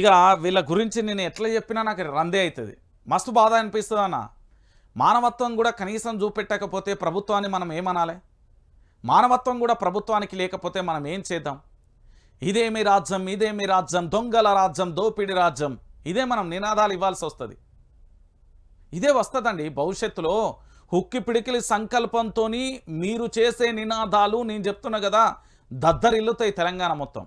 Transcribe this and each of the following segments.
ఇక వీళ్ళ గురించి నేను ఎట్లా చెప్పినా నాకు రందే అవుతుంది. మస్తు బాధ అనిపిస్తుంది అన్న. మానవత్వం కూడా కనీసం చూపెట్టకపోతే ప్రభుత్వాన్ని మనం ఏమనాలి? మానవత్వం కూడా ప్రభుత్వానికి లేకపోతే మనం ఏం చేద్దాం? ఇదేమి రాజ్యం, ఇదేమి రాజ్యం, దొంగల రాజ్యం, దోపిడి రాజ్యం, ఇదే మనం నినాదాలు ఇవ్వాల్సి వస్తుంది. ఇదే వస్తుందండి భవిష్యత్తులో. హుక్కి పిడికిలి సంకల్పంతో మీరు చేసే నినాదాలు నేను చెప్తున్నా కదా, దద్దరిల్లుతాయి తెలంగాణ మొత్తం.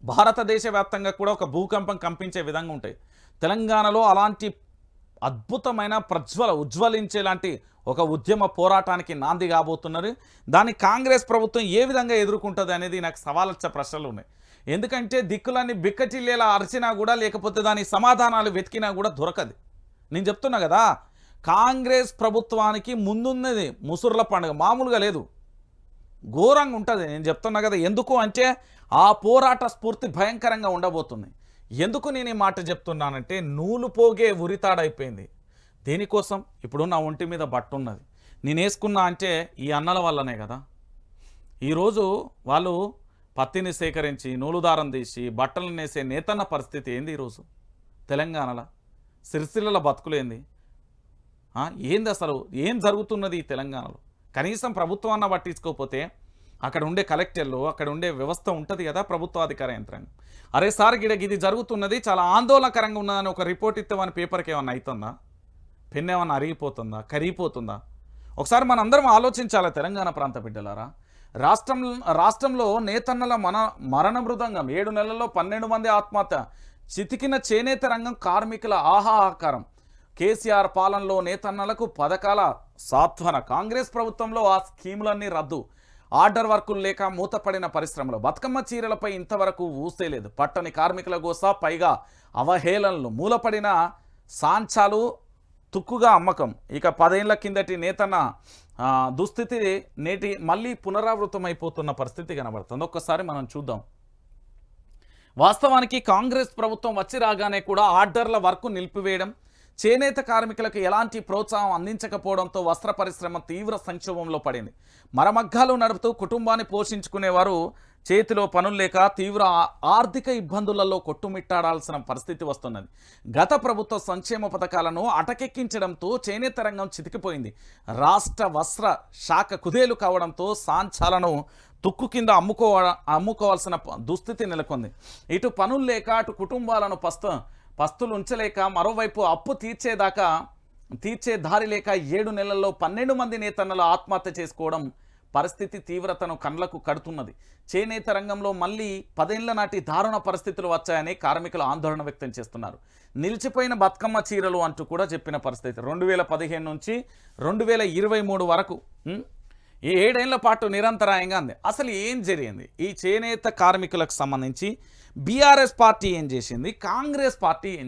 భారతదేశ వ్యాప్తంగా కూడా ఒక భూకంపం కంపించే విధంగా ఉంటాయి. తెలంగాణలో అలాంటి అద్భుతమైన ఉజ్వలించేలాంటి ఒక ఉద్యమ పోరాటానికి నాంది కాబోతున్నారు. దాన్ని కాంగ్రెస్ ప్రభుత్వం ఏ విధంగా ఎదుర్కొంటుంది అనేది నాకు సవాలొచ్చే ప్రశ్నలు ఉన్నాయి. ఎందుకంటే దిక్కులన్నీ బిక్కటిల్లేలా అరిచినా కూడా, లేకపోతే దాని సమాధానాలు వెతికినా కూడా దొరకదు. నేను చెప్తున్నా కదా, కాంగ్రెస్ ప్రభుత్వానికి ముందున్నది ముసుర్ల పండుగ, మామూలుగా లేదు, ఘోరంగా ఉంటుంది. నేను చెప్తున్నా కదా, ఎందుకు అంటే ఆ పోరాట స్ఫూర్తి భయంకరంగా ఉండబోతుంది. ఎందుకు నేను ఈ మాట చెప్తున్నానంటే, నూలు పోగే ఉరితాడైపోయింది. దేనికోసం? ఇప్పుడు నా ఒంటి మీద బట్ట ఉన్నది, నేను వేసుకున్నా అంటే ఈ అన్నల వల్లనే కదా. ఈరోజు వాళ్ళు పత్తిని సేకరించి నూలుదారం తీసి బట్టలు నేసే నేతన్న పరిస్థితి ఏంది ఈరోజు తెలంగాణలో? సిరిసిల్ల బతుకులేంది? ఏంది అసలు? ఏం జరుగుతున్నది ఈ తెలంగాణలో? కనీసం ప్రభుత్వాన్ని పట్టించుకోకపోతే అక్కడ ఉండే కలెక్టర్లు, అక్కడ ఉండే వ్యవస్థ ఉంటుంది కదా, ప్రభుత్వాధికార యంత్రాంగం, అరే సార్ గిడకి ఇది జరుగుతున్నది, చాలా ఆందోళనకరంగా ఉన్నదని ఒక రిపోర్ట్ ఇస్తామని పేపర్కి ఏమన్నా అవుతుందా? పెన్ ఏమన్నా అరిగిపోతుందా? కరిగిపోతుందా? ఒకసారి మనందరం ఆలోచించాలి తెలంగాణ ప్రాంత బిడ్డలారా. రాష్ట్రంలో నేతన్నల మరణ మృదంగం, 7 నెలల్లో 12 మంది ఆత్మహత్య, చితికిన చేనేత రంగం కార్మికుల ఆహాకారం, కేసీఆర్ పాలనలో నేతన్నలకు పథకాల సాత్వన, కాంగ్రెస్ ప్రభుత్వంలో ఆ స్కీములన్నీ రద్దు, ఆర్డర్ వర్కులు లేక మూతపడిన పరిశ్రమలు, బతుకమ్మ చీరలపై ఇంతవరకు ఊసేలేదు, పట్టని కార్మికుల గోస, పైగా అవహేళనలు, మూలపడిన సాంచాలు తుక్కుగా అమ్మకం. ఇక 10 ఏళ్ల కిందటి నేతన్న దుస్థితి నేటి మళ్ళీ పునరావృతమైపోతున్న పరిస్థితి కనబడుతుంది. ఒక్కసారి మనం చూద్దాం. వాస్తవానికి కాంగ్రెస్ ప్రభుత్వం వచ్చి రాగానే కూడా ఆర్డర్ల వర్క్ నిలిపివేయడం, చేనేత కార్మికులకు ఎలాంటి ప్రోత్సాహం అందించకపోవడంతో వస్త్ర పరిశ్రమ తీవ్ర సంక్షోభంలో పడింది. మరమగ్గాలు నడుపుతూ కుటుంబాన్ని పోషించుకునేవారు చేతిలో పనులు లేక తీవ్ర ఆర్థిక ఇబ్బందులలో కొట్టుమిట్టాడాల్సిన పరిస్థితి వస్తున్నది. గత ప్రభుత్వ సంక్షేమ పథకాలను అటకెక్కించడంతో చేనేత రంగం చితికిపోయింది. రాష్ట్ర వస్త్ర శాఖ కుదేలు కావడంతో సాంచాలను తుక్కు కింద అమ్ముకోవాల్సిన దుస్థితి నెలకొంది. ఇటు పనులు లేక, అటు కుటుంబాలను పస్తులు ఉంచలేక, మరోవైపు అప్పు తీర్చే దారి లేక 7 నెలల్లో 12 మంది నేతన్నలు ఆత్మహత్య చేసుకోవడం పరిస్థితి తీవ్రతను కళ్ళకు కడుతున్నది. చేనేత రంగంలో మళ్ళీ 10 ఏళ్ల నాటి దారుణ పరిస్థితులు వచ్చాయని కార్మికులు ఆందోళన వ్యక్తం చేస్తున్నారు. నిలిచిపోయిన బతుకమ్మ చీరలు అంటూ కూడా చెప్పిన పరిస్థితి. 2015 నుంచి 2023 వరకు ఈ 7 ఏళ్ల పాటు నిరంతరాయంగా ఉంది. అసలు ఏం జరిగింది? ఈ చేనేత కార్మికులకు సంబంధించి బీఆర్ఎస్ పార్టీ ఏం చేసింది, కాంగ్రెస్ పార్టీ ఏం చేసింది?